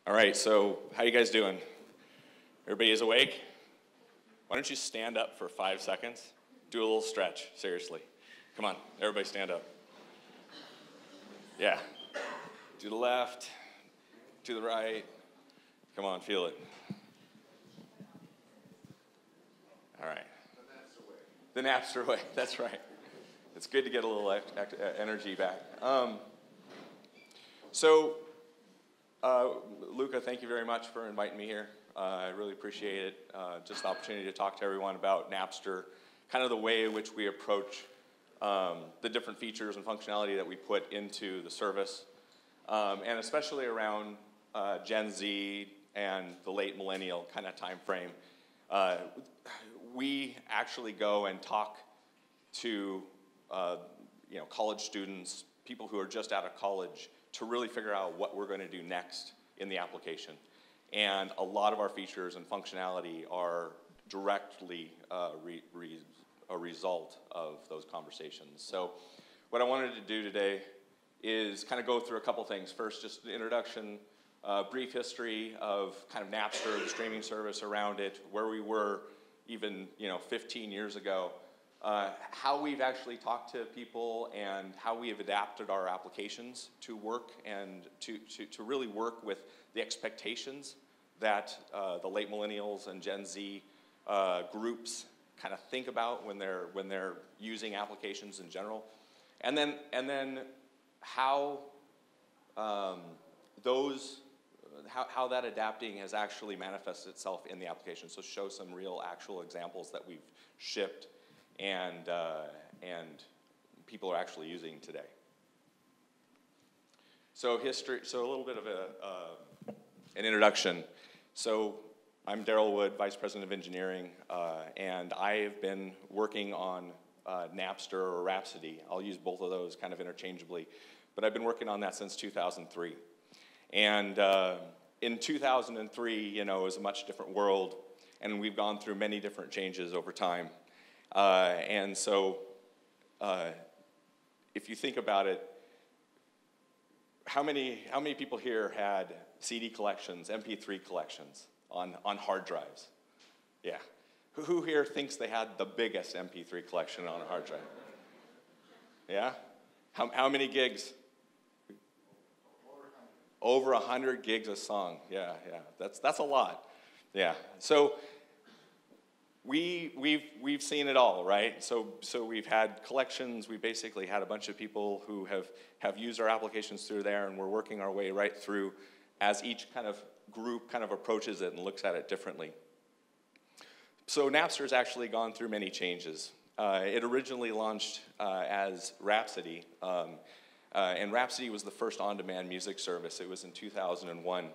All right, so how you guys doing? Everybody is awake? Why don't you stand up for 5 seconds? Do a little stretch, seriously. Come on, everybody stand up. Yeah. To the left, to the right. Come on, feel it. All right. The Napster way, that's right. It's good to get a little energy back. Luca, thank you very much for inviting me here. I really appreciate it. Just the opportunity to talk to everyone about Napster, kind of the way in which we approach the different features and functionality that we put into the service, and especially around Gen Z and the late millennial kind of time frame. We actually go and talk to college students, people who are just out of college, to really figure out what we're going to do next in the application. And a lot of our features and functionality are directly a result of those conversations. So what I wanted to do today is kind of go through a couple things. First, just the introduction, brief history of kind of Napster, the streaming service around it, where we were even 15 years ago, how we've actually talked to people and how we have adapted our applications to work and to really work with the expectations that the late millennials and Gen Z groups kind of think about when they're using applications in general, and then how how that adapting has actually manifested itself in the application. So show some real actual examples that we've shipped and people are actually using today. So history. So a little bit of an introduction. So I'm Darryl Wood, Vice President of Engineering, and I have been working on Napster or Rhapsody. I'll use both of those kind of interchangeably, but I've been working on that since 2003. And in 2003, it was a much different world, and we've gone through many different changes over time. And so if you think about it, how many people here had CD collections, MP3 collections on hard drives? Yeah. Who here thinks they had the biggest MP3 collection on a hard drive? Yeah? How many gigs? Over 100 gigs a song. Yeah. That's a lot. Yeah. So we've seen it all, right? So we've had collections. We basically had a bunch of people who have used our applications through there, and we're working our way right through as each kind of group kind of approaches it and looks at it differently. So Napster's actually gone through many changes. It originally launched as Rhapsody, and Rhapsody was the first on-demand music service. It was in 2001.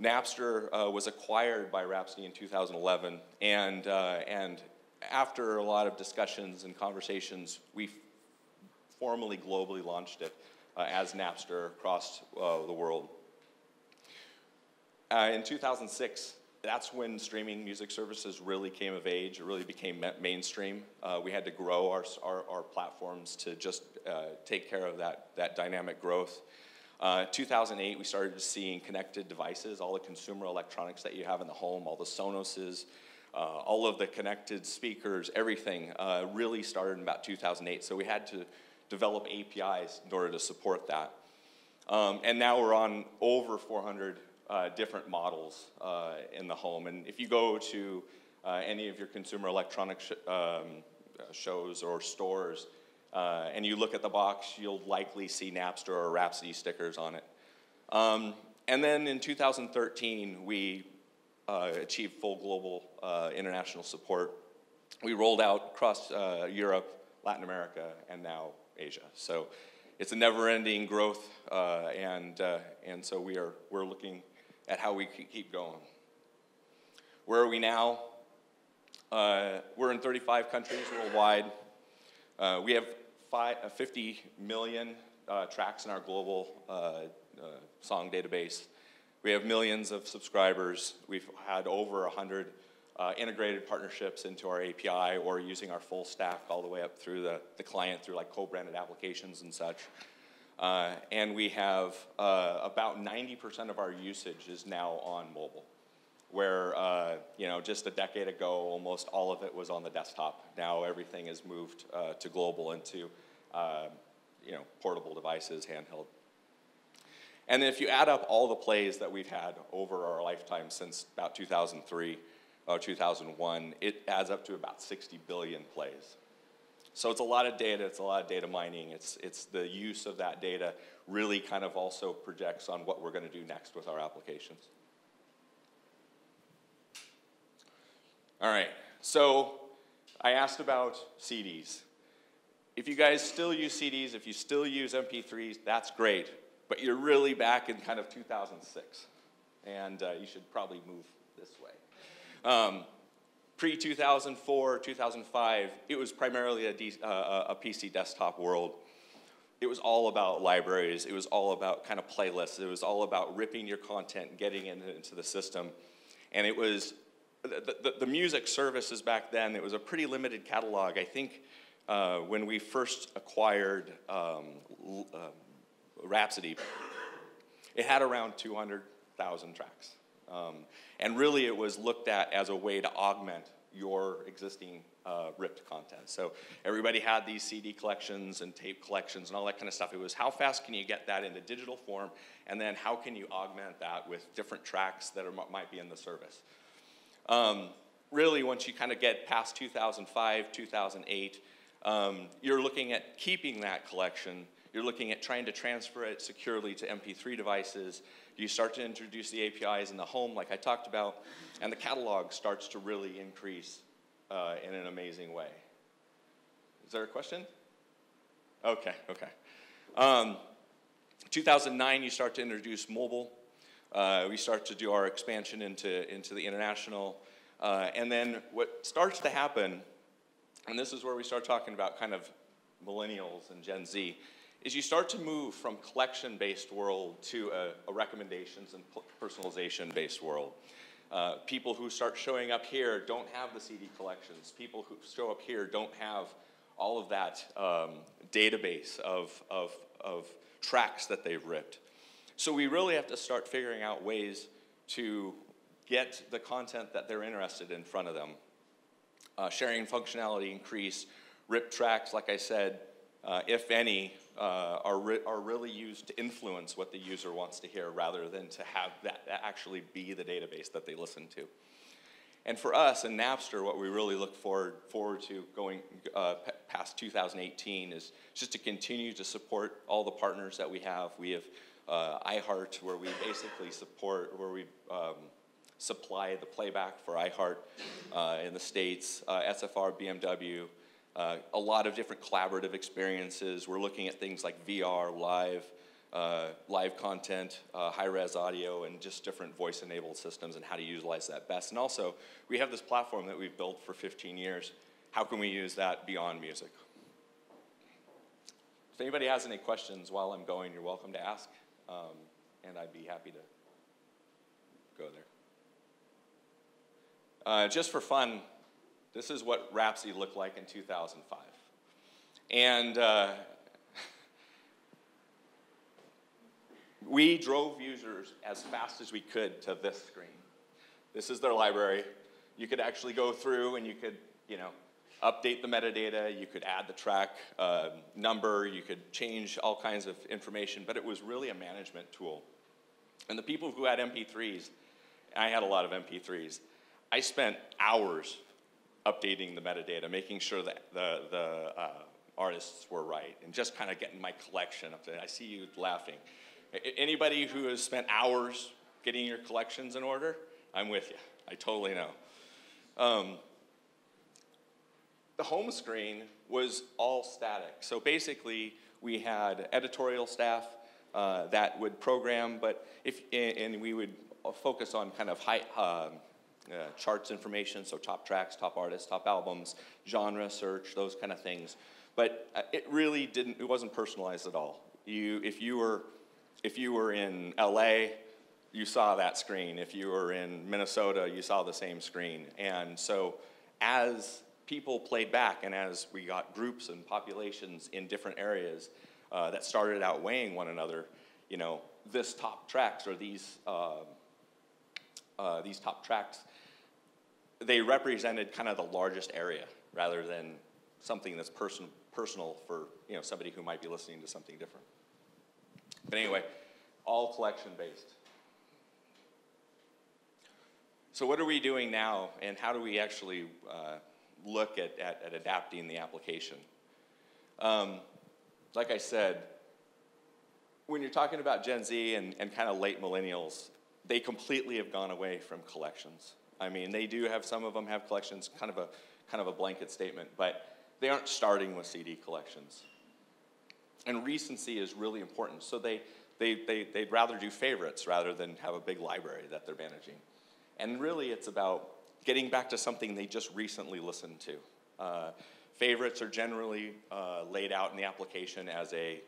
Napster was acquired by Rhapsody in 2011, and after a lot of discussions and conversations, we formally globally launched it as Napster across the world. In 2006, that's when streaming music services really came of age. It really became mainstream. We had to grow our platforms to just take care of that dynamic growth. 2008, we started seeing connected devices, all the consumer electronics that you have in the home, all the Sonoses, all of the connected speakers, everything really started in about 2008. So we had to develop APIs in order to support that. And now we're on over 400 different models in the home. And if you go to any of your consumer electronics shows or stores, and you look at the box, you'll likely see Napster or Rhapsody stickers on it. And then in 2013, we achieved full global international support. We rolled out across Europe, Latin America, and now Asia. So it's a never-ending growth, and so we're looking at how we keep going. Where are we now? We're in 35 countries worldwide. We have 50 million tracks in our global song database. We have millions of subscribers. We've had over 100 integrated partnerships into our API or using our full stack all the way up through the client through like co-branded applications and such. And we have about 90% of our usage is now on mobile, where just a decade ago, almost all of it was on the desktop. Now everything has moved to global and to portable devices, handheld. And then if you add up all the plays that we've had over our lifetime since about 2003 or 2001, it adds up to about 60 billion plays. So it's a lot of data, it's a lot of data mining, it's the use of that data really kind of also projects on what we're going to do next with our applications. All right, so I asked about CDs. If you guys still use CDs, if you still use MP3s, that's great, but you're really back in kind of 2006, and you should probably move this way. Pre-2004, 2005, it was primarily a PC desktop world. It was all about libraries. It was all about kind of playlists. It was all about ripping your content, getting it into the system. And it was, the music services back then, it was a pretty limited catalog. I think when we first acquired Rhapsody, it had around 200,000 tracks. And really it was looked at as a way to augment your existing ripped content. So everybody had these CD collections and tape collections and all that kind of stuff. It was how fast can you get that into digital form, and then how can you augment that with different tracks that might be in the service. Really, once you kind of get past 2005, 2008, you're looking at keeping that collection. You're looking at trying to transfer it securely to MP3 devices. You start to introduce the APIs in the home, like I talked about, and the catalog starts to really increase in an amazing way. Is there a question? Okay. 2009, you start to introduce mobile. We start to do our expansion into the international. And then what starts to happen, and this is where we start talking about kind of millennials and Gen Z, is you start to move from collection-based world to a recommendations and personalization-based world. People who start showing up here don't have the CD collections. People who show up here don't have all of that database of tracks that they've ripped. So we really have to start figuring out ways to get the content that they're interested in front of them. Sharing functionality increase, ripped tracks, like I said, if any, are really used to influence what the user wants to hear rather than to have that actually be the database that they listen to. And for us in Napster, what we really look forward to going past 2018 is just to continue to support all the partners that we have. We have iHeart, where we basically supply the playback for iHeart in the States, SFR, BMW, a lot of different collaborative experiences. We're looking at things like VR, live content, high-res audio, and just different voice-enabled systems and how to utilize that best. And also, we have this platform that we've built for 15 years. How can we use that beyond music? If anybody has any questions while I'm going, you're welcome to ask, and I'd be happy to go there. Just for fun, this is what Rhapsody looked like in 2005. And we drove users as fast as we could to this screen. This is their library. You could actually go through and you could, update the metadata. You could add the track number. You could change all kinds of information. But it was really a management tool. And the people who had MP3s, I had a lot of MP3s, I spent hours updating the metadata, making sure that the artists were right, and just kind of getting my collection up there. I see you laughing. Anybody who has spent hours getting your collections in order, I'm with you. I totally know. The home screen was all static. So basically, we had editorial staff that would program, and we would focus on kind of high charts information, so top tracks, top artists, top albums, genre search, those kind of things. But it really it wasn't personalized at all. If you were in LA, you saw that screen. If you were in Minnesota, you saw the same screen. And so as people played back and as we got groups and populations in different areas, that started outweighing one another, you know, this top tracks or these top tracks, they represented kind of the largest area rather than something that's personal for, you know, somebody who might be listening to something different. But anyway, all collection based. So what are we doing now, and how do we actually look at adapting the application? Like I said, when you're talking about Gen Z and kind of late millennials, they completely have gone away from collections. I mean, they do have, some of them have collections, kind of a blanket statement, but they aren't starting with CD collections. And recency is really important. So they'd rather do favorites rather than have a big library that they're managing. And really it's about getting back to something they just recently listened to. Favorites are generally laid out in the application as a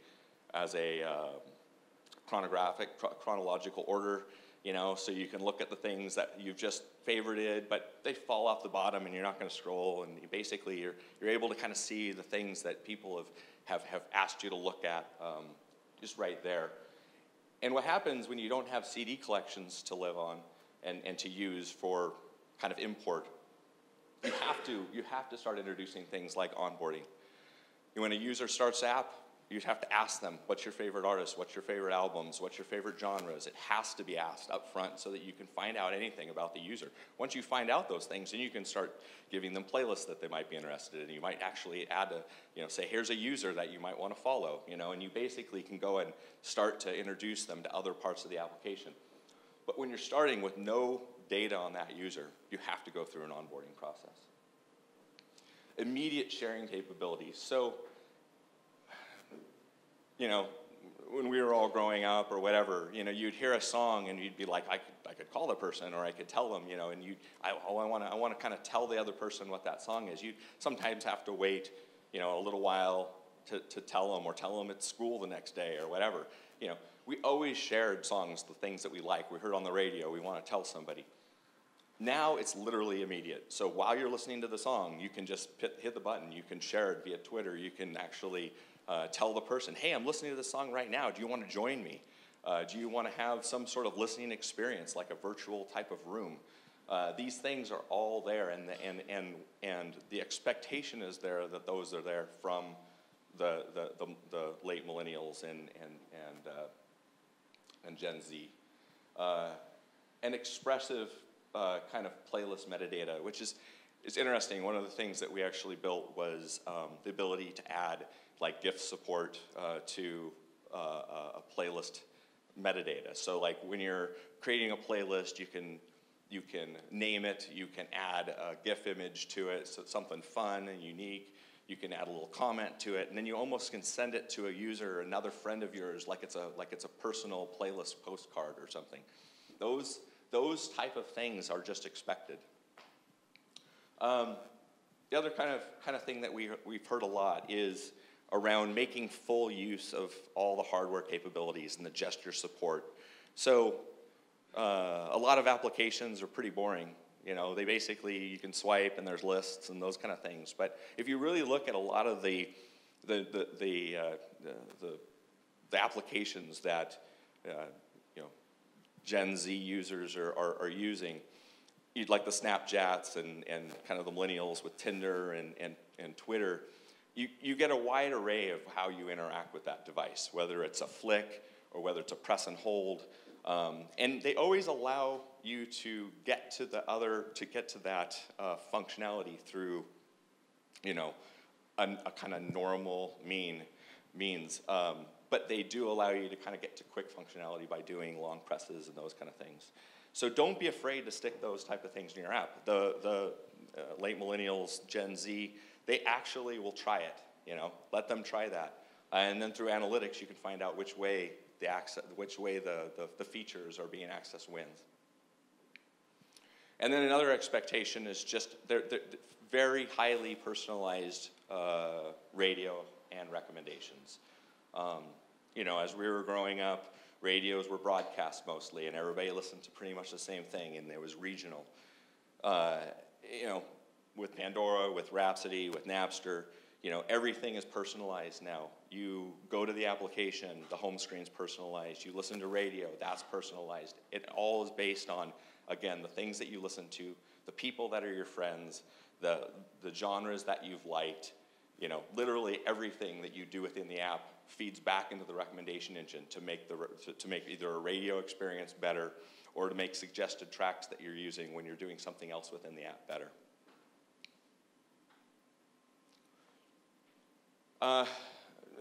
chronological order, you know, so you can look at the things that you've just favorited, but they fall off the bottom and you're not going to scroll, and basically you're able to kind of see the things that people have asked you to look at just right there. And what happens when you don't have CD collections to live on and to use for kind of import, you have to start introducing things like onboarding. When a user starts the app, you have to ask them, what's your favorite artist, what's your favorite albums, what's your favorite genres? It has to be asked up front so that you can find out anything about the user. Once you find out those things, then you can start giving them playlists that they might be interested in. You might actually add say, here's a user that you might want to follow, and you basically can go and start to introduce them to other parts of the application. But when you're starting with no data on that user, you have to go through an onboarding process. Immediate sharing capabilities. So, when we were all growing up or whatever, you'd hear a song and you'd be like, I could call the person, or I could tell them, and I want to kind of tell the other person what that song is. You'd sometimes have to wait, a little while to tell them, or tell them at school the next day or whatever. We always shared songs, the things that we like. We heard on the radio, we want to tell somebody. Now it's literally immediate. So while you're listening to the song, you can just hit the button. You can share it via Twitter. You can actually tell the person, hey, I'm listening to this song right now. Do you want to join me? Do you want to have some sort of listening experience, like a virtual type of room? These things are all there, and the expectation is there that those are there from the late millennials and Gen Z. And expressive kind of playlist metadata, which is interesting. One of the things that we actually built was the ability to add like GIF support to a playlist metadata. So like when you're creating a playlist, you can name it, you can add a GIF image to it, so it's something fun and unique. You can add a little comment to it, and then you almost can send it to a user, another friend of yours, like it's a personal playlist postcard or something. Those type of things are just expected. The other kind of thing that we've heard a lot is around making full use of all the hardware capabilities and the gesture support. So a lot of applications are pretty boring. They basically, you can swipe and there's lists and those kind of things. But if you really look at a lot of the applications that Gen Z users are using, you'd like the Snapchats and kind of the millennials with Tinder and Twitter, you get a wide array of how you interact with that device, whether it's a flick or whether it's a press and hold. And they always allow you to get to that functionality through, a kind of normal means. But they do allow you to kind of get to quick functionality by doing long presses and those kind of things. So don't be afraid to stick those type of things in your app. The late millennials, Gen Z, they actually will try it. Let them try that, and then through analytics, you can find out which way the features are being accessed wins. And then another expectation is just they're very highly personalized radio and recommendations. As we were growing up, radios were broadcast mostly, and everybody listened to pretty much the same thing, and it was regional. With Pandora, with Rhapsody, with Napster, You know, everything is personalized now. You go to the application, the home screen's personalized. You listen to radio, that's personalized. It all is based on, again, the things that you listen to, the people that are your friends, the genres that you've liked. You know, literally everything that you do within the app feeds back into the recommendation engine to make either a radio experience better or to make suggested tracks that you're using when you're doing something else within the app better.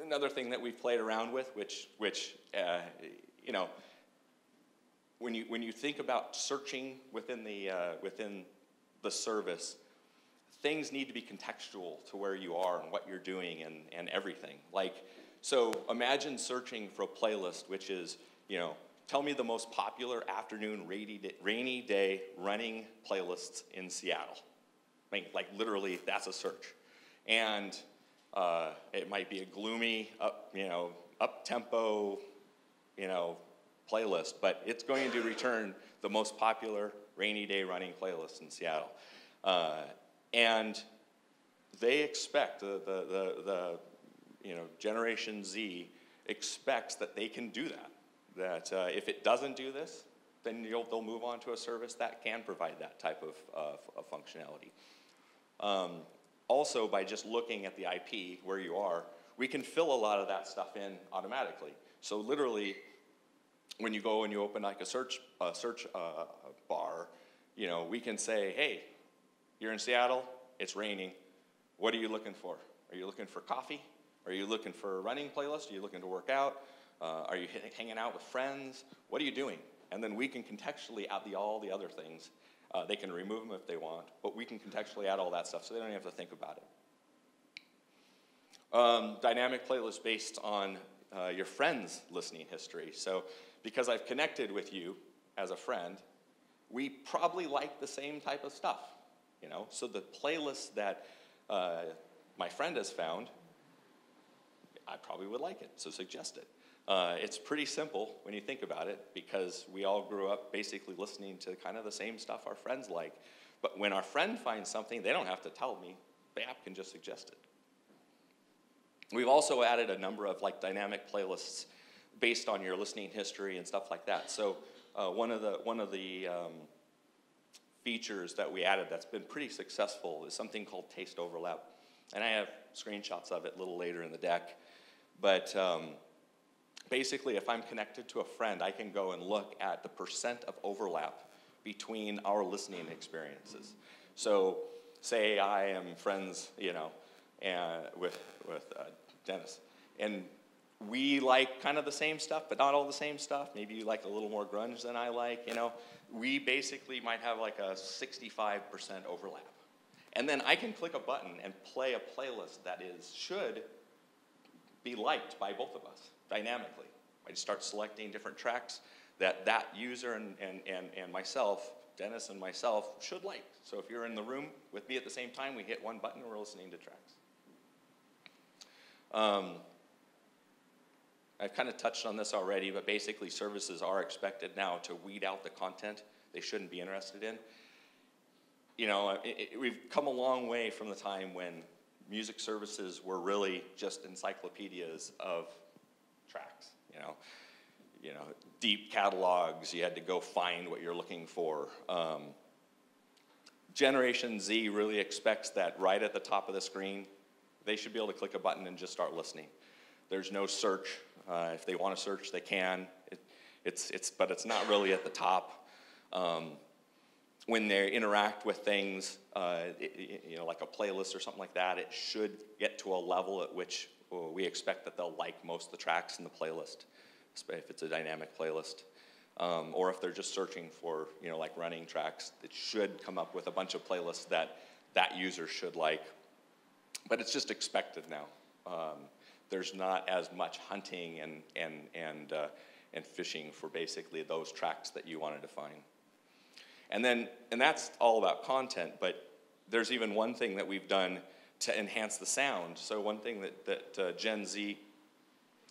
Another thing that we've played around with, which you know, when you think about searching within the service, things need to be contextual to where you are and what you're doing and everything. Like, so imagine searching for a playlist, which is, you know, tell me the most popular afternoon rainy day running playlists in Seattle. I mean, like literally, that's a search, and it might be a gloomy, up-tempo, you know, playlist, but it's going to return the most popular rainy day running playlist in Seattle. And they expect, the you know, Generation Z expects that they can do that. That if it doesn't do this, then they'll move on to a service that can provide that type of functionality. Also, by just looking at the IP where you are, we can fill a lot of that stuff in automatically. So literally, when you go and you open like a search bar, you know, we can say, hey, you're in Seattle, it's raining. What are you looking for? Are you looking for coffee? Are you looking for a running playlist? Are you looking to work out? Are you hanging out with friends? What are you doing? And then we can contextually add all the other things. They can remove them if they want, but we can contextually add all that stuff so they don't even have to think about it. Dynamic playlist based on your friend's listening history. So because I've connected with you as a friend, we probably like the same type of stuff, you know? So the playlist that my friend has found, I probably would like it, so suggest it. It's pretty simple when you think about it because we all grew up basically listening to kind of the same stuff our friends like. But when our friend finds something, they don't have to tell me. The app can just suggest it. We've also added a number of like dynamic playlists based on your listening history and stuff like that. So one of the features that we added that's been pretty successful is something called taste overlap. And I have screenshots of it a little later in the deck. But basically, if I'm connected to a friend, I can go and look at the percent of overlap between our listening experiences. So, say I am friends, you know, with Dennis, and we like kind of the same stuff, but not all the same stuff. Maybe you like a little more grunge than I like, you know. We basically might have like a 65% overlap. And then I can click a button and play a playlist that should be liked by both of us dynamically. I just start selecting different tracks that user and myself, Dennis and myself, should like. So if you're in the room with me at the same time, we hit one button and we're listening to tracks. I've kind of touched on this already, but basically services are expected now to weed out the content they shouldn't be interested in. You know, we've come a long way from the time when music services were really just encyclopedias of tracks, you know, deep catalogs, you had to go find what you're looking for. Generation Z really expects that right at the top of the screen, they should be able to click a button and just start listening. There's no search. If they want to search, they can. But it's not really at the top. When they interact with things, you know, like a playlist or something like that, it should get to a level at which we expect that they'll like most of the tracks in the playlist, if it's a dynamic playlist. Or if they're just searching for, you know, like running tracks, it should come up with a bunch of playlists that user should like. But it's just expected now. There's not as much hunting and fishing for basically those tracks that you wanted to find. And that's all about content, but there's even one thing that we've done to enhance the sound. So one thing that Gen Z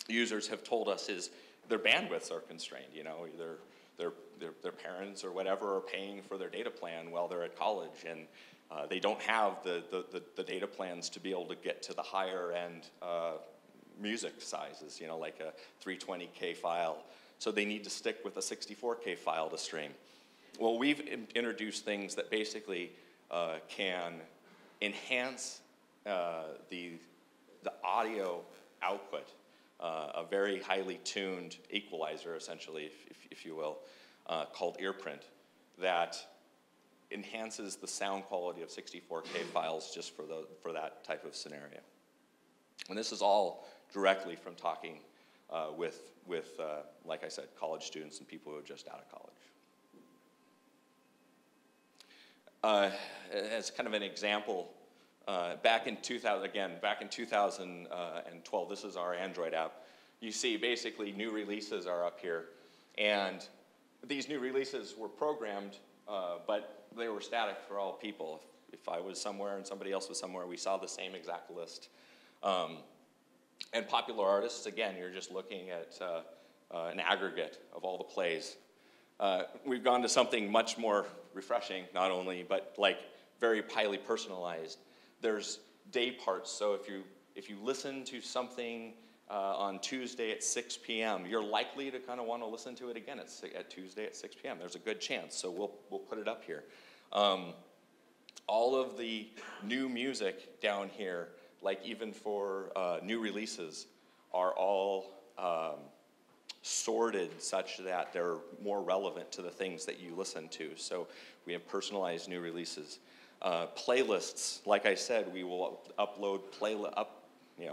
users have told us is their bandwidths are constrained. You know, either their parents or whatever are paying for their data plan while they're at college, and They don't have the data plans to be able to get to the higher end music sizes, you know, like a 320K file. So they need to stick with a 64K file to stream. Well, we've introduced things that basically can enhance the audio output, a very highly tuned equalizer, essentially, if you will, called earprint, that enhances the sound quality of 64K files just for that type of scenario. And this is all directly from talking with like I said, college students and people who are just out of college. As kind of an example, back in 2012, this is our Android app. You see basically new releases are up here, and these new releases were programmed, but they were static for all people. If I was somewhere and somebody else was somewhere, we saw the same exact list. And popular artists, again, you're just looking at an aggregate of all the plays. We've gone to something much more refreshing, not only, but like very highly personalized. There's day parts, so if you listen to something on Tuesday at 6 p.m., you're likely to kind of want to listen to it again at Tuesday at 6 p.m. There's a good chance, so we'll put it up here. All of the new music down here, like even for new releases, are all sorted such that they're more relevant to the things that you listen to. So we have personalized new releases. Playlists, like I said, we will upload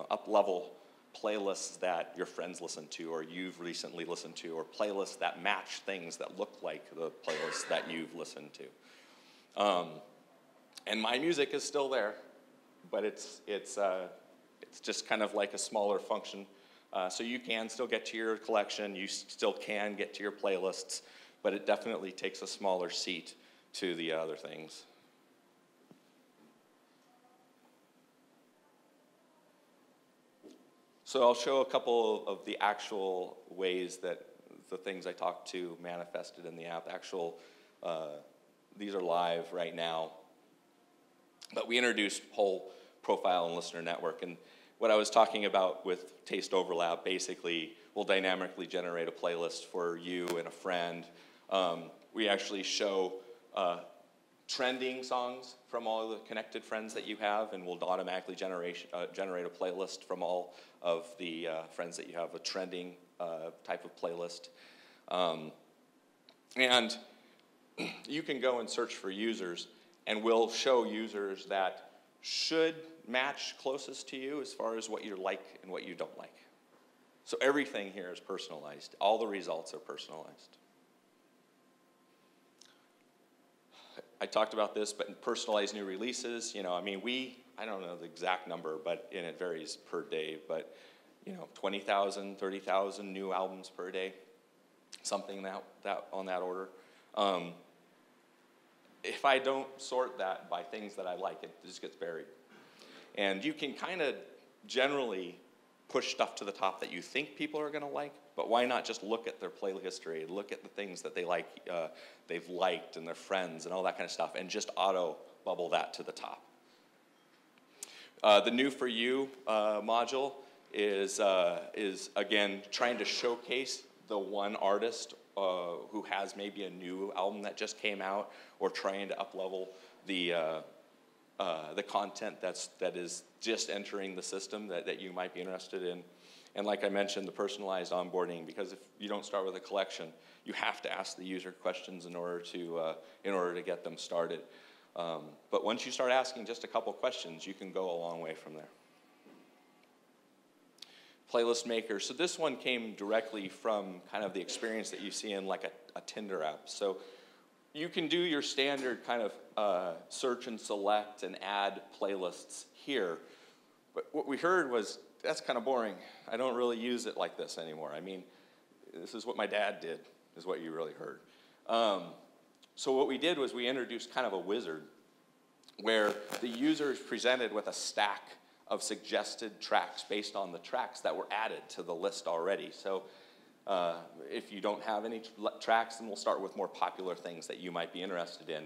up-level playlists that your friends listen to or you've recently listened to, or playlists that match things that look like the playlists that you've listened to. And my music is still there, but it's just kind of like a smaller function. So you can still get to your collection, you still can get to your playlists, but it definitely takes a smaller seat to the other things. So I'll show a couple of the actual ways that the things I talked to manifested in the app. These are live right now. But we introduced whole profile and listener network. And what I was talking about with taste overlap, basically, we'll dynamically generate a playlist for you and a friend. We actually show trending songs from all the connected friends that you have, and we'll automatically generate a playlist from all of the friends that you have, a trending type of playlist. And you can go and search for users, and we'll show users that should match closest to you as far as what you like and what you don't like. So everything here is personalized. All the results are personalized. I talked about this, but in personalized new releases, I mean, I don't know the exact number, and it varies per day, but 20,000, 30,000 new albums per day, something that on that order. If I don't sort that by things that I like, it just gets buried. And you can kind of generally push stuff to the top that you think people are going to like, but why not just look at their play history, look at the things that they like, they've liked and their friends and all that kind of stuff, and just auto-bubble that to the top. The New For You module is again, trying to showcase the one artist who has maybe a new album that just came out, or trying to up-level the content that is just entering the system that you might be interested in. And like I mentioned, the personalized onboarding, because if you don't start with a collection, you have to ask the user questions in order to get them started. But once you start asking just a couple questions, you can go a long way from there. Playlist Maker. So this one came directly from kind of the experience that you see in like a Tinder app. So you can do your standard kind of search and select and add playlists here. But what we heard was, that's kind of boring. I don't really use it like this anymore. I mean, this is what my dad did, is what you really heard. So what we did was we introduced kind of a wizard where the user is presented with a stack of suggested tracks based on the tracks that were added to the list already. So If you don't have any tracks, then we'll start with more popular things that you might be interested in.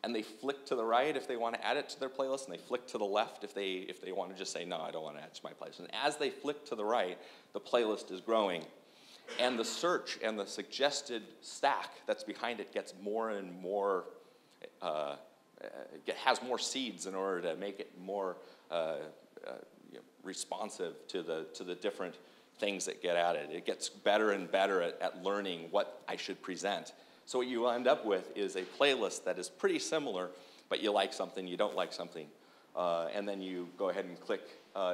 And they flick to the right if they want to add it to their playlist, and they flick to the left if they want to just say, no, I don't want to add it to my playlist. And as they flick to the right, the playlist is growing. And the search and the suggested stack that's behind it gets more and more, has more seeds in order to make it more responsive to the different things that get added. It gets better and better at learning what I should present. So what you end up with is a playlist that is pretty similar, but you like something, you don't like something. And then you go ahead and click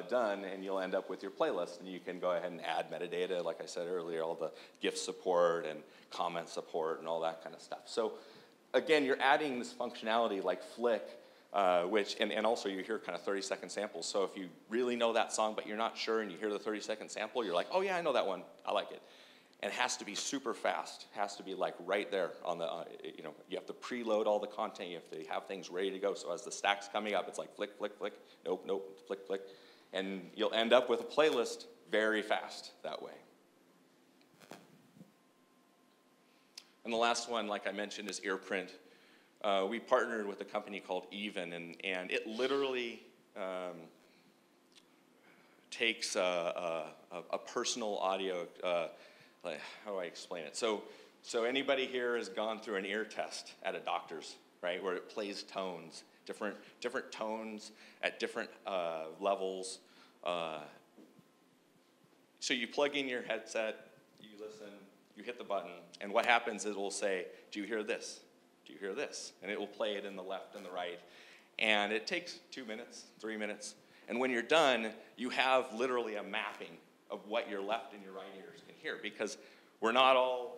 done, and you'll end up with your playlist. And you can go ahead and add metadata, like I said earlier, all the GIF support and comment support and all that kind of stuff. So again, you're adding this functionality like Flick, and also you hear kind of 30-second samples. So if you really know that song, but you're not sure, and you hear the 30-second sample, you're like, oh yeah, I know that one, I like it. And it has to be super fast. It has to be like right there on the, you have to preload all the content. You have to have things ready to go. So as the stack's coming up, it's like flick, flick, flick, nope, nope, flick, flick. And you'll end up with a playlist very fast that way. And the last one, like I mentioned, is earprint. We partnered with a company called Even, and it literally takes a personal audio, how do I explain it? So anybody here has gone through an ear test at a doctor's, right, where it plays tones, different tones at different levels. So you plug in your headset, you listen, you hit the button, and what happens is it will say, do you hear this? Do you hear this? And it will play it in the left and the right. And it takes 2 minutes, 3 minutes. And when you're done, you have literally a mapping of what your left and your right ears can hear, because we're not all,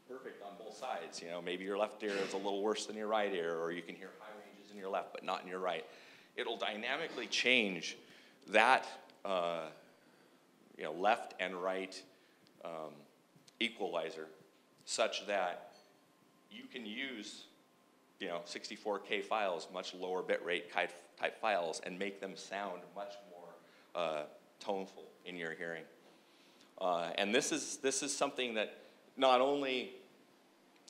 perfect on both sides. Maybe your left ear is a little worse than your right ear, or you can hear high ranges in your left but not in your right. It'll dynamically change that, left and right equalizer such that you can use, 64K files, much lower bitrate type files, and make them sound much more toneful in your hearing. And this is something that not only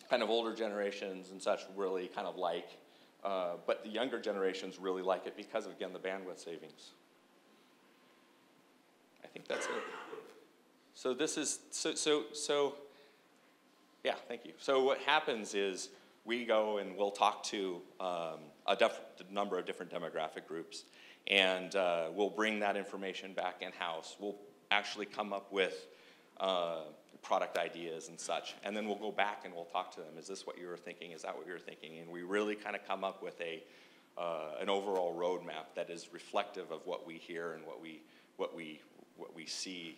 kind of older generations and such really kind of like, but the younger generations really like it because of, again, the bandwidth savings. I think that's it. So this is, yeah, thank you. So what happens is we go and we'll talk to a number of different demographic groups, and we'll bring that information back in-house. We'll actually come up with product ideas and such, and then we'll go back and we'll talk to them. Is this what you were thinking? Is that what you were thinking? And we really kind of come up with an overall roadmap that is reflective of what we hear and what we see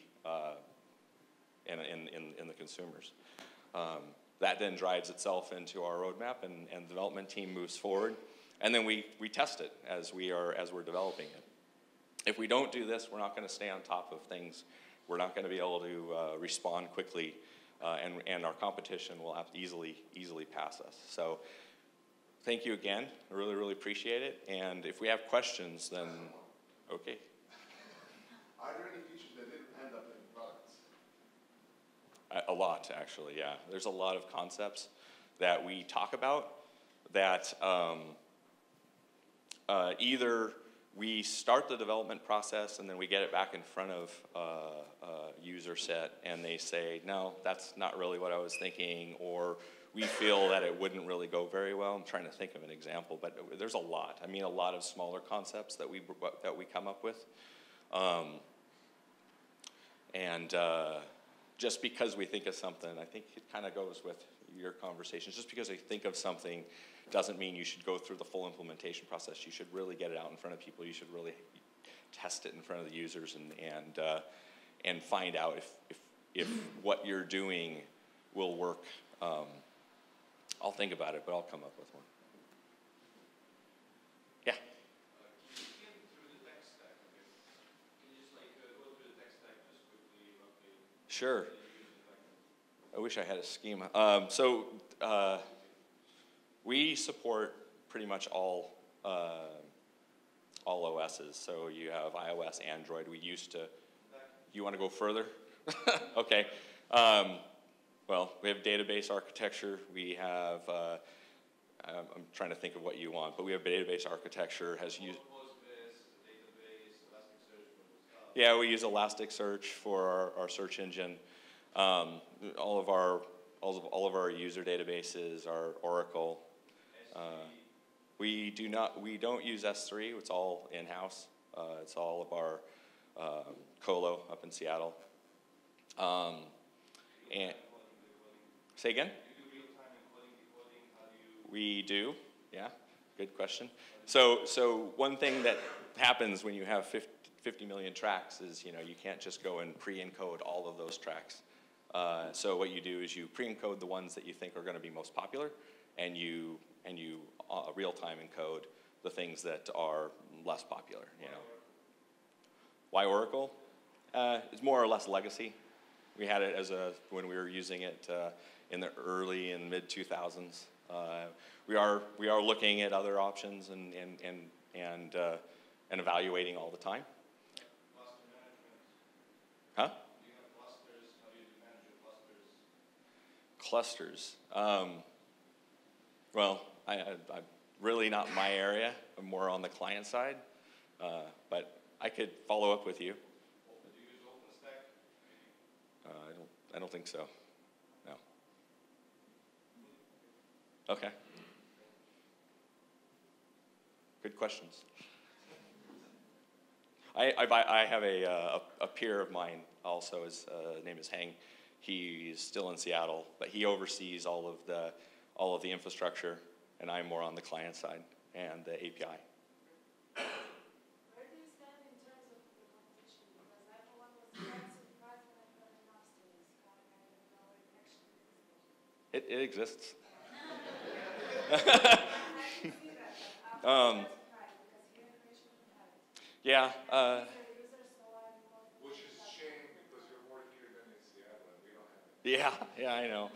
in the consumers. That then drives itself into our roadmap, and the development team moves forward, and then we test it as we're developing it. If we don't do this, we're not going to stay on top of things. We're not going to be able to respond quickly, and our competition will have to easily pass us. So thank you again. I really, really appreciate it. And if we have questions, then okay. Are there any features that didn't end up in products? A lot, actually, yeah. There's a lot of concepts that we talk about that either we start the development process and then we get it back in front of a user set and they say, no, that's not really what I was thinking, or we feel that it wouldn't really go very well. I'm trying to think of an example, but there's a lot. I mean, a lot of smaller concepts that we come up with. Just because we think of something, I think it kind of goes with your conversations. Just because I think of something doesn't mean you should go through the full implementation process. You should really get it out in front of people. You should really test it in front of the users and find out if what you're doing will work. I'll think about it, but I'll come up with one. Yeah. Sure. I wish I had a schema. We support pretty much all OSs. So you have iOS, Android. We used to. You want to go further? Okay. Well, we have database architecture. We have, I'm trying to think of what you want, but we have database architecture has used. Yeah, we use Elasticsearch for our search engine. All of our user databases are Oracle. We don't use S3. It's all in-house. It's all of our colo up in Seattle. And say again? We do. Yeah, good question. So one thing that happens when you have 50 million tracks is, you can't just go and pre-encode all of those tracks. So what you do is you pre-encode the ones that you think are going to be most popular, and you real-time encode the things that are less popular. Why Oracle? It's more or less legacy. We had it when we were using it in the early and mid 2000s. We are looking at other options and evaluating all the time. Huh? Do you have clusters? How do you manage your clusters? Clusters. Well, I'm really not my area. I'm more on the client side, but I could follow up with you. Do you use OpenStack? I don't think so. No. Okay. Good questions. I have a peer of mine also. His name is Hang. He's still in Seattle, but he oversees all of the infrastructure, and I'm more on the client side and the API. Where do you stand in terms of the competition? Because I know one was quite surprised when I heard Napster is coming. I didn't know it actually existed. It exists. I can see that, but I'm surprised because here in Croatia we don't have it. Yeah. Which is a shame because you're more here than in Seattle and we don't have it. Yeah, I know.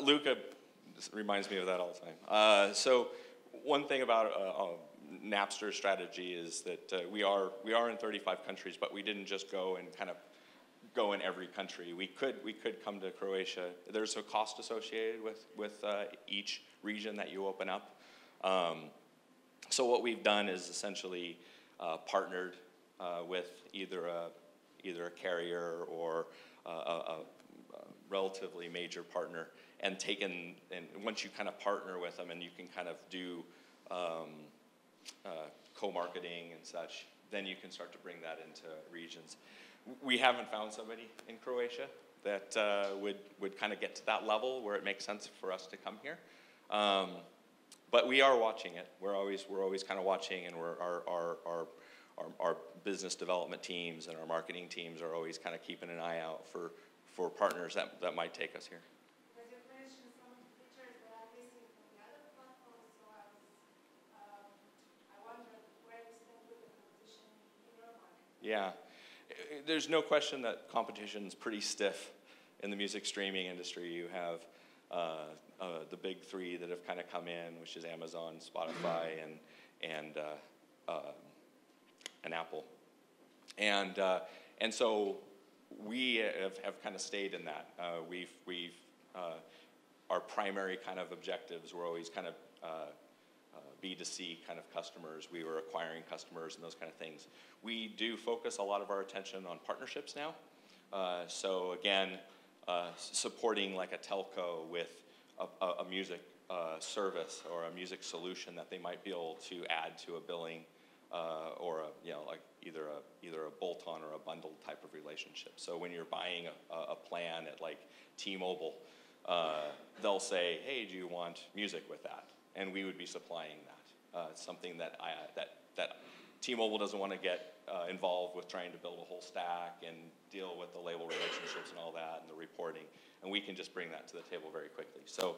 Luca reminds me of that all the time. So one thing about Napster's strategy is that we are in 35 countries, but we didn't just go and kind of go in every country. We could come to Croatia. There's a cost associated with each region that you open up. So what we've done is essentially partnered with either a carrier or a relatively major partner, and once you kind of partner with them and you can kind of do co-marketing and such, then you can start to bring that into regions. We haven't found somebody in Croatia that would kind of get to that level where it makes sense for us to come here. But we are watching it. We're always kind of watching, and our business development teams and our marketing teams are always kind of keeping an eye out for partners that might take us here. Because you mentioned some of the features that I'm missing from the other platforms, so I wonder where you stand with the competition in your market. Yeah. There's no question that competition is pretty stiff in the music streaming industry. You have the big three that have kind of come in, which is Amazon, Spotify, and Apple. And so we have kind of stayed in that. Our primary kind of objectives were always kind of B2C kind of customers. We were acquiring customers and those kind of things. We do focus a lot of our attention on partnerships now. So again, supporting like a telco with a music service or a music solution that they might be able to add to a billing or like either a bolt-on or a bundled type of relationship. So when you're buying a plan at like T-Mobile, they'll say, "Hey, do you want music with that?" And we would be supplying that. Something that T-Mobile doesn't want to get involved with trying to build a whole stack and deal with the label relationships and all that and the reporting. And we can just bring that to the table very quickly. So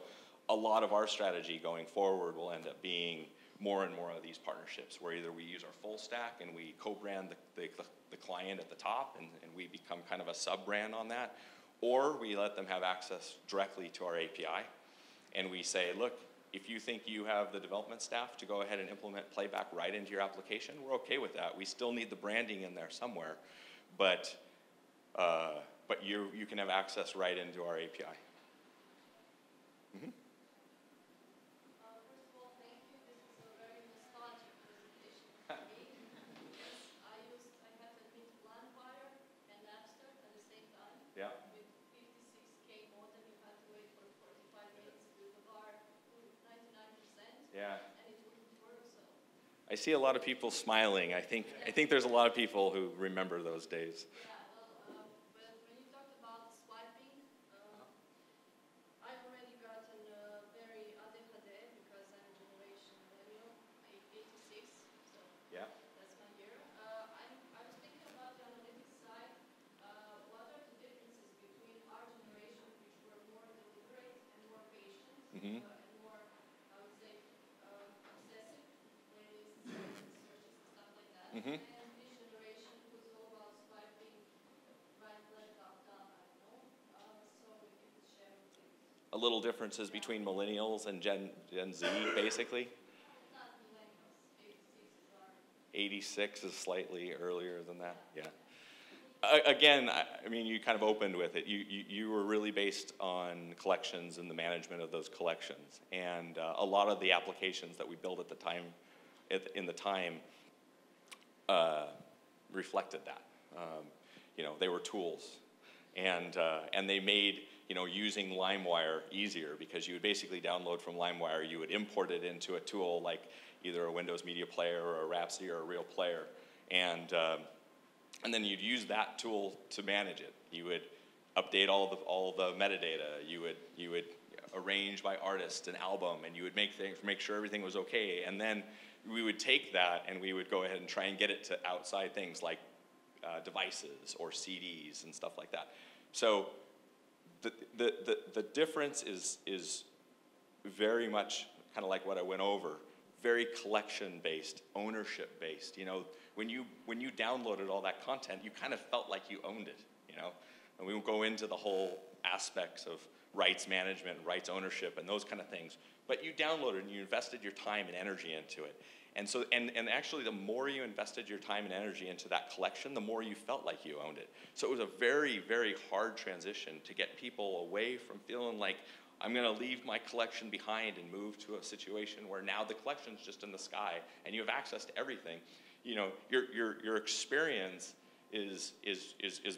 a lot of our strategy going forward will end up being more and more of these partnerships where either we use our full stack and we co-brand the client at the top and we become kind of a sub-brand on that, or we let them have access directly to our API and we say, look, if you think you have the development staff to go ahead and implement playback right into your application, we're okay with that. We still need the branding in there somewhere, but but you can have access right into our API. Mm-hmm. First of all, thank you. This is a very nostalgic presentation for me. Yes, I had to admit LimeWire and Napster at the same time. Yeah. With 56K modem, you had to wait for 45 minutes with the bar to 99%. Yeah. And it wouldn't work, so. I see a lot of people smiling. I think there's a lot of people who remember those days. Yeah, well, but when you talked about swiping, I already got a very ADHD because I'm generation millennial, 86, so Yeah. that's my year. I was thinking about the analytics side. What are the differences between our generation, which were more deliberate and more patient, Mm-hmm. and more, I would say, obsessive, playlists, searches, and stuff like that, Mm-hmm. and this generation who's all about swiping right, left, up, down, I don't know. So if you could share with me. A little differences between millennials and Gen Z, basically. Not millennials, 86 is our. 86 is slightly earlier than that. Yeah. Again, I mean, you kind of opened with it. You were really based on collections and the management of those collections, and a lot of the applications that we built at the time, reflected that. You know, they were tools, and they made, you know, using LimeWire easier, because you would basically download from LimeWire, you would import it into a tool like either a Windows Media Player or a Rhapsody or a Real Player, and then you'd use that tool to manage it. You would update all the metadata. You would arrange by artist and album, and you would make sure everything was okay. And then we would take that and we would go ahead and try and get it to outside things like devices or CDs and stuff like that. So the difference is very much kind of like what I went over. Very collection-based, ownership-based. You know, when you downloaded all that content, you kind of felt like you owned it. You know, and we won't go into the whole aspects of rights management, rights ownership, and those kind of things. But you downloaded and you invested your time and energy into it. And so, and actually, the more you invested your time and energy into that collection, the more you felt like you owned it. So it was a very, very hard transition to get people away from feeling like, I'm going to leave my collection behind and move to a situation where now the collection's just in the sky and you have access to everything. You know, your experience is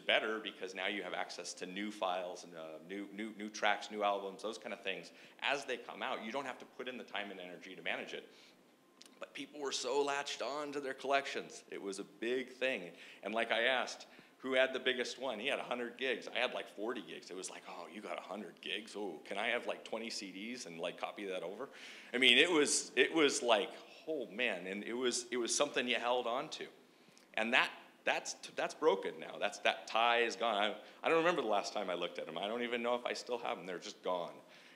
better because now you have access to new files and new tracks, new albums, those kind of things. As they come out, you don't have to put in the time and energy to manage it. But people were so latched on to their collections. It was a big thing. And like I asked, who had the biggest one? He had 100 gigs. I had like 40 gigs. It was like, oh, you got 100 gigs? Oh, can I have like 20 CDs and like copy that over? I mean, it was like, oh man, and it was something you held on to. And that's broken now. That tie is gone. I don't remember the last time I looked at them. I don't even know if I still have them. They're just gone.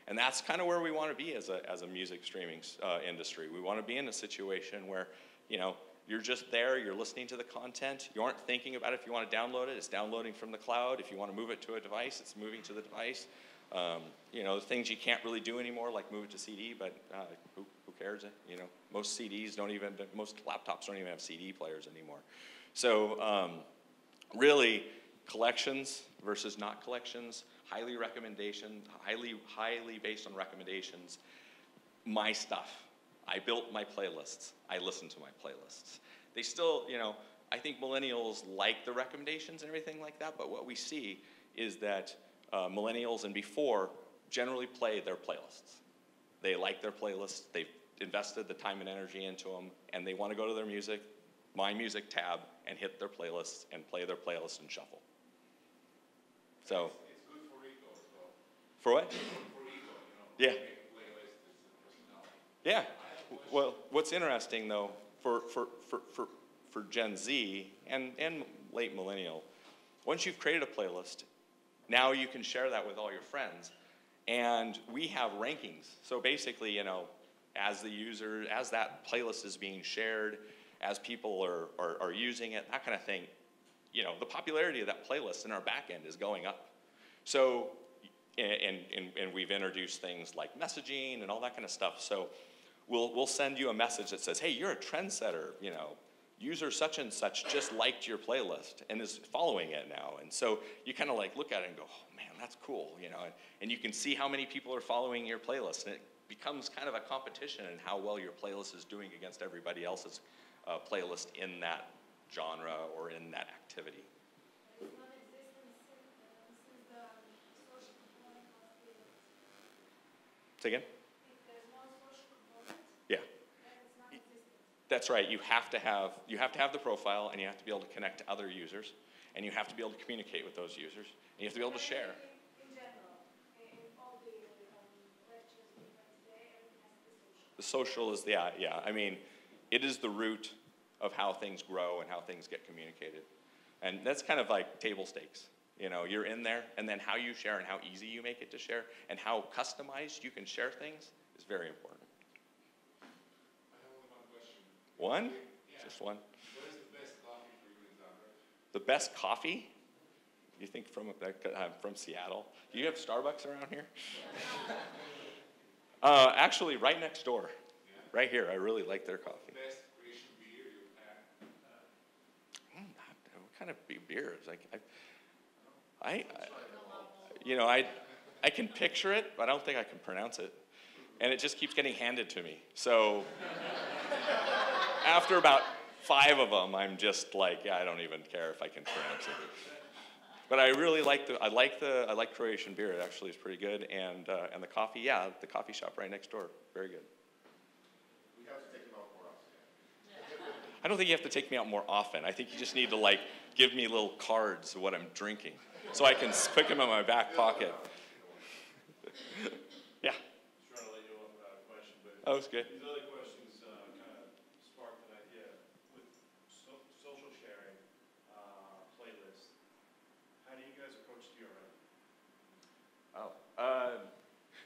And that's kind of where we want to be as a music streaming industry. We want to be in a situation where, you know, you're just there, you're listening to the content, you aren't thinking about it. If you want to download it, it's downloading from the cloud. If you want to move it to a device, it's moving to the device. You know, things you can't really do anymore, like move it to CD, but who cares? You know, most laptops don't even have CD players anymore. So really, collections versus not collections, highly based on recommendations. My stuff. I built my playlists. I listen to my playlists. They still, you know, I think millennials like the recommendations and everything like that, but what we see is that millennials and before generally play their playlists. They like their playlists. They've invested the time and energy into them, and they want to go to their music, My Music tab, and hit their playlists and play their playlist and shuffle. So. It's good for ego as well. For what? For ego, you know. Yeah. Playlist is personality. Yeah. Well, what's interesting though, for Gen Z and late millennial, once you've created a playlist, now you can share that with all your friends, and we have rankings. So basically, you know, as the user, as that playlist is being shared, as people are using it, that kind of thing, you know, the popularity of that playlist in our back end is going up. So, and we've introduced things like messaging and all that kind of stuff. So we'll send you a message that says, hey, you're a trendsetter, you know, user such and such just liked your playlist and is following it now. And so you kind of like look at it and go, oh man, that's cool, you know. And you can see how many people are following your playlist, and it becomes kind of a competition in how well your playlist is doing against everybody else's playlist in that genre or in that activity. It's non-existent since the social component of the. Say again? If there's no social component, Yeah. then it's non-existent. That's right. You have to have the profile, and you have to be able to connect to other users, and you have to be able to communicate with those users, and you have to be able to share. In general, in all the lectures we had today, everything has to be social. The social is yeah. I mean, it is the root of how things grow and how things get communicated, and that's kind of like table stakes. You know, you're in there, and then how you share and how easy you make it to share, and how customized you can share things is very important. I have only one question. One? Yeah. Just one. What is the best coffee for you in Zagreb? The best coffee? You think from Seattle? Do you have Starbucks around here? Actually, right next door. Yeah. Right here. I really like their coffee. Best Croatian beer you've had? What kind of beers? You know, I can picture it, but I don't think I can pronounce it. And it just keeps getting handed to me. So after about 5 of them, I'm just like, yeah, I don't even care if I can pronounce it. But I really like I like Croatian beer. It actually is pretty good, and the coffee, yeah, the coffee shop right next door, very good. We have to take them out more often. I don't think you have to take me out more often. I think you just need to like give me little cards of what I'm drinking, so I can pick them in my back pocket. Yeah. Just trying to let you off without a question, but That was good. these other questions kind of sparked an idea with social sharing, playlists. How do you guys approach DRM?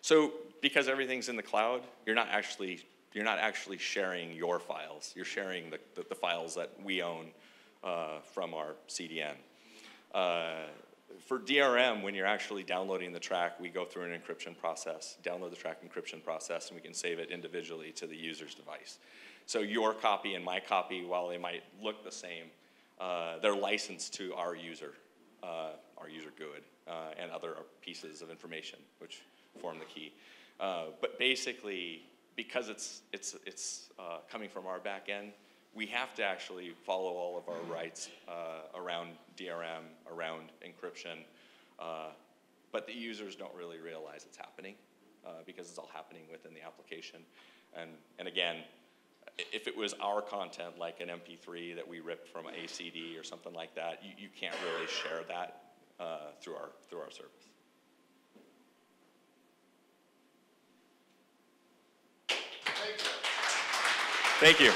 So because everything's in the cloud, you're not actually sharing your files. You're sharing the files that we own from our CDN. For DRM, when you're actually downloading the track, we go through an encryption process, download the track encryption process, and we can save it individually to the user's device. So your copy and my copy, while they might look the same, they're licensed to our user good, and other pieces of information which form the key. But basically, because it's coming from our back end, we have to actually follow all of our rights around DRM, around encryption, but the users don't really realize it's happening because it's all happening within the application. And again, if it was our content, like an MP3 that we ripped from a CD or something like that, you can't really share that through our service. Thank you.